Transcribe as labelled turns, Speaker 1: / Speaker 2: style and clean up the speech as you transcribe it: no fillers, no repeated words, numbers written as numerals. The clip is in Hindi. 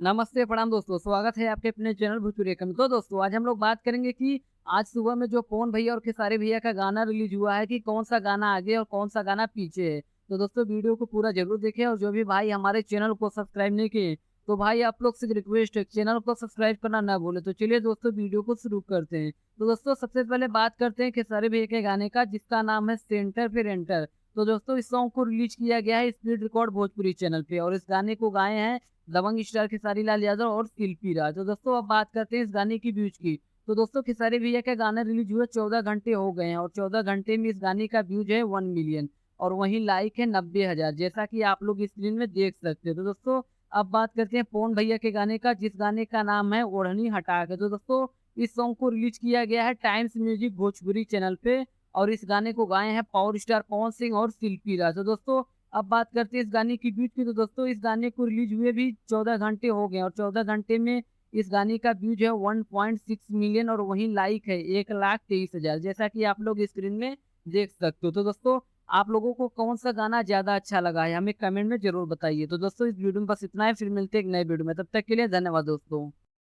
Speaker 1: नमस्ते, प्रणाम दोस्तों, स्वागत है आपके अपने चैनल भोजपुरी एकम। तो दोस्तों आज हम लोग बात करेंगे कि आज सुबह में जो पवन भैया और खेसारी भैया का गाना रिलीज़ हुआ है कि कौन-सा गाना आगे और कौन-सा गाना पीछे है। तो दोस्तों वीडियो को पूरा ज़रूर देखें और जो भी भाई हमारे चैनल को सब्सक्राइब नहीं किए, तो भाई आप लोग से एक रिक्वेस्ट है, चैनल को सब्सक्राइब करना ना भूलें। तो चलिए दोस्तों वीडियो को शुरू करते हैं। तो दोस्तों सबसे पहले बात करते हैं खेसारी भैया के गाने का जिसका नाम है सेंटर फिर एंटर। तो दोस्तों इस सॉन्ग को रिलीज़ किया गया है स्पीड रिकॉर्ड भोजपुरी चैनल पे और इस गाने को गाए हैं दबंग स्टार खेसारी लाल यादव और शिल्पी राज। तो दोस्तों अब बात करते हैं इस गाने की व्यूज की। तो दोस्तों खेसारी भैया का गाना रिलीज हुए 14 घंटे हो गए हैं और 14 घंटे में इस गाने का व्यूज है 1 मिलियन और वहीं लाइक है 90,000 जैसा कि आप लोग स्क्रीन में देख सकते हैं। तो दोस्तों अब बात करते हैं पवन भैया के गाने का जिस गाने का नाम है ओढ़नी हटा के। तो दोस्तों इस सॉन्ग को रिलीज किया गया है टाइम्स म्यूजिक भोजपुरी चैनल पे और इस गाने को गाए हैं पावर स्टार पवन सिंह और शिल्पी राज। तो दोस्तों अब बात करते हैं इस गाने की व्यूज की। तो दोस्तों इस गाने को रिलीज हुए भी 14 घंटे हो गए और 14 घंटे में इस गाने का व्यूज है 1.6 मिलियन और वहीं लाइक है 1,23,000 जैसा कि आप लोग स्क्रीन में देख सकते हो। तो दोस्तों आप लोगों को कौन सा गाना ज्यादा अच्छा लगा है हमें कमेंट में जरूर बताइए। तो दोस्तों इस वीडियो में बस इतना है, फिर मिलते हैं एक नए वीडियो में, तब तक के लिए धन्यवाद दोस्तों।